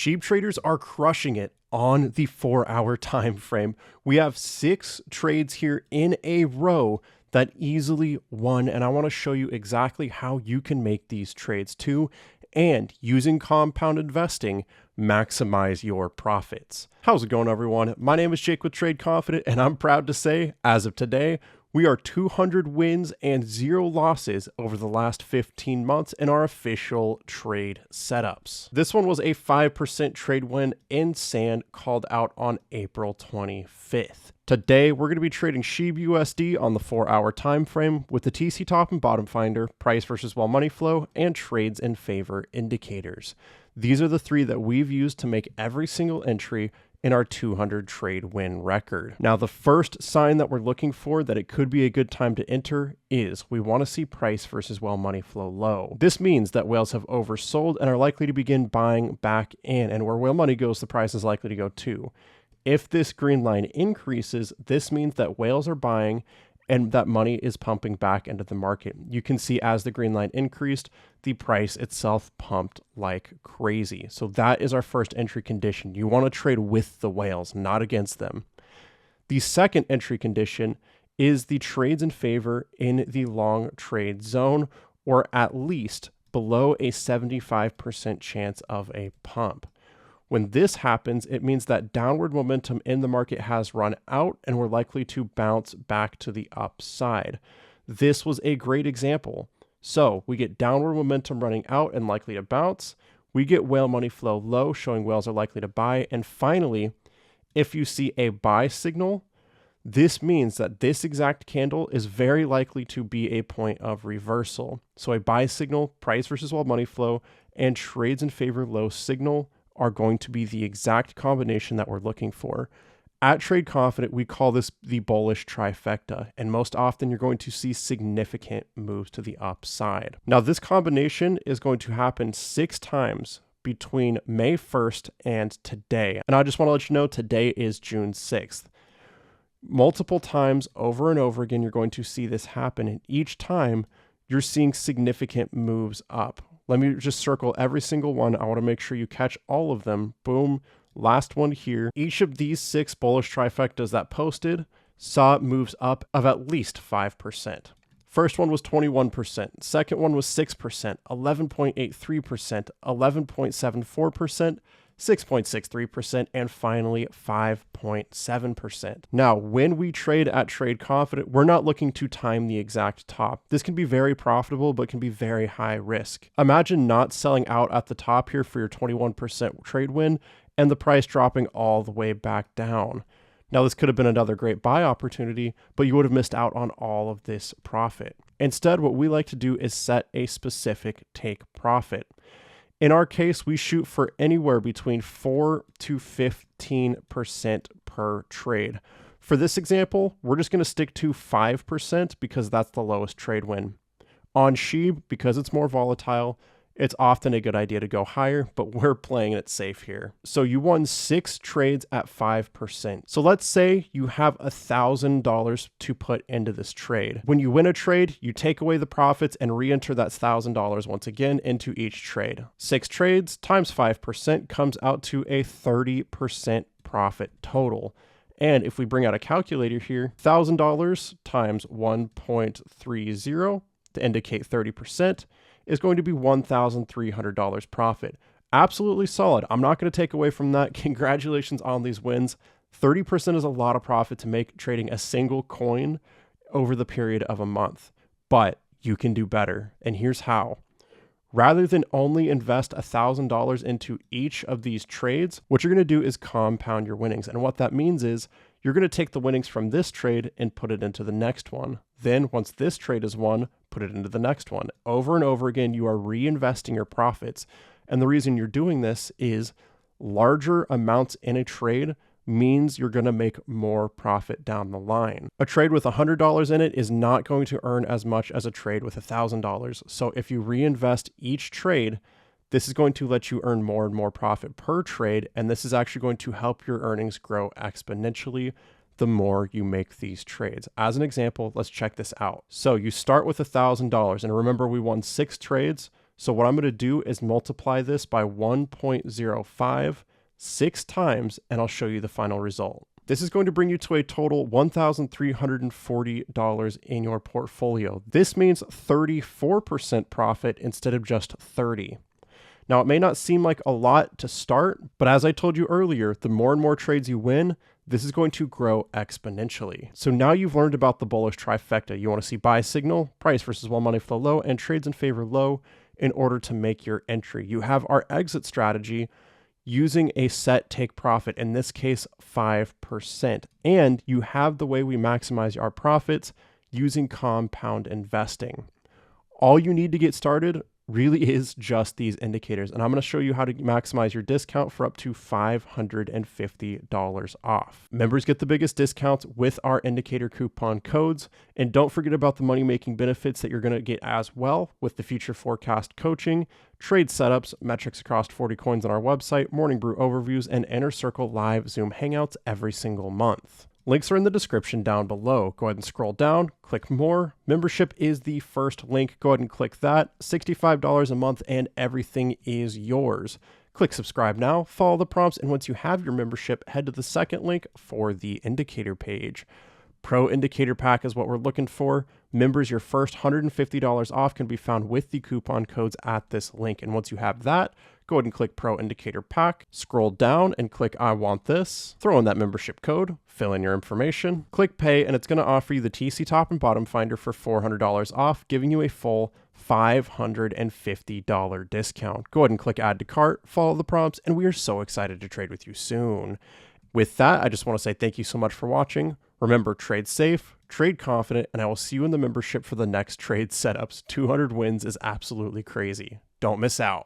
SHIB traders are crushing it on the 4-hour time frame. We have 6 trades here in a row that easily won, and I want to show you exactly how you can make these trades too, and using compound investing, maximize your profits. How's it going, everyone? My name is Jake with Trade Confident, and I'm proud to say, as of today, we are 200 wins and 0 losses over the last 15 months in our official trade setups. This one was a 5% trade win in sand called out on April 25th. Today, we're going to be trading SHIB USD on the 4-hour time frame with the TC top and bottom finder, price versus well money flow, and trades in favor indicators. These are the 3 that we've used to make every single entry in our 200 trade win record. Now, the first sign that we're looking for that it could be a good time to enter is we want to see price versus well money flow low. This means that whales have oversold and are likely to begin buying back in, and where whale money goes, the price is likely to go too. If this green line increases, this means that whales are buying and that money is pumping back into the market. You can see as the green line increased, the price itself pumped like crazy. So that is our first entry condition. You want to trade with the whales, not against them. The second entry condition is the trades in favor in the long trade zone, or at least below a 75% chance of a pump. When this happens, it means that downward momentum in the market has run out and we're likely to bounce back to the upside. This was a great example. So we get downward momentum running out and likely to bounce. We get whale money flow low, showing whales are likely to buy. And finally, if you see a buy signal, this means that this exact candle is very likely to be a point of reversal. So a buy signal, price versus well money flow, and trades in favor low signal are going to be the exact combination that we're looking for. At Trade Confident, we call this the bullish trifecta, and most often you're going to see significant moves to the upside. Now, this combination is going to happen 6 times between May 1st and today. And I just want to let you know, today is June 6th. Multiple times over and over again, you're going to see this happen, and each time you're seeing significant moves up. Let me just circle every single one. I want to make sure you catch all of them. Boom. Last one here. Each of these 6 bullish trifectas that posted saw moves up of at least 5%. First one was 21%. Second one was 6%, 11.83%, 11.74%, 6.63%, and finally 5.7%. Now, when we trade at Trade Confident, we're not looking to time the exact top. This can be very profitable, but can be very high risk. Imagine not selling out at the top here for your 21% trade win and the price dropping all the way back down. Now, this could have been another great buy opportunity, but you would have missed out on all of this profit. Instead, what we like to do is set a specific take profit. In our case, we shoot for anywhere between 4 to 15% per trade. For this example, we're just going to stick to 5% because that's the lowest trade win. On SHIB, because it's more volatile, it's often a good idea to go higher, but we're playing it safe here. So you won 6 trades at 5%. So let's say you have $1,000 to put into this trade. When you win a trade, you take away the profits and re-enter that $1,000 once again into each trade. 6 trades times 5% comes out to a 30% profit total. And if we bring out a calculator here, $1,000 times 1.30 to indicate 30%, is going to be $1,300 profit. Absolutely solid. I'm not going to take away from that. Congratulations on these wins. 30% is a lot of profit to make trading a single coin over the period of a month, but you can do better. And here's how. Rather than only invest $1,000 into each of these trades, what you're going to do is compound your winnings. And what that means is you're going to take the winnings from this trade and put it into the next one. Then once this trade is won, put it into the next one. Over and over again, you are reinvesting your profits. And the reason you're doing this is larger amounts in a trade means you're going to make more profit down the line. A trade with $100 in it is not going to earn as much as a trade with $1,000. So if you reinvest each trade, this is going to let you earn more and more profit per trade. And this is actually going to help your earnings grow exponentially the more you make these trades. As an example, let's check this out. So you start with $1,000, and remember we won 6 trades. So what I'm going to do is multiply this by 1.05 6 times, and I'll show you the final result. This is going to bring you to a total $1,340 in your portfolio. This means 34% profit instead of just 30. Now, it may not seem like a lot to start, but as I told you earlier, the more and more trades you win, this is going to grow exponentially. So now you've learned about the bullish trifecta. You want to see buy signal, price versus while money flow low, and trades in favor low in order to make your entry. You have our exit strategy using a set take profit, in this case 5%. And you have the way we maximize our profits using compound investing. All you need to get started really is just these indicators. And I'm going to show you how to maximize your discount for up to $550 off. Members get the biggest discounts with our indicator coupon codes. And don't forget about the money-making benefits that you're going to get as well with the future forecast coaching, trade setups, metrics across 40 coins on our website, morning brew overviews, and Inner Circle live Zoom hangouts every single month. Links are in the description down below. Go ahead and scroll down, click more. Membership is the first link. Go ahead and click that. $65 a month and everything is yours. Click subscribe now, follow the prompts, and once you have your membership, head to the second link for the indicator page. Pro Indicator Pack is what we're looking for. Members, your first $150 off can be found with the coupon codes at this link. And once you have that, go ahead and click Pro Indicator Pack, scroll down and click I want this, throw in that membership code, fill in your information, click pay, and it's going to offer you the TC top and bottom finder for $400 off, giving you a full $550 discount. Go ahead and click add to cart, follow the prompts, and we are so excited to trade with you soon. With that, I just want to say thank you so much for watching. Remember, trade safe, trade confident, and I will see you in the membership for the next trade setups. 200 wins is absolutely crazy. Don't miss out.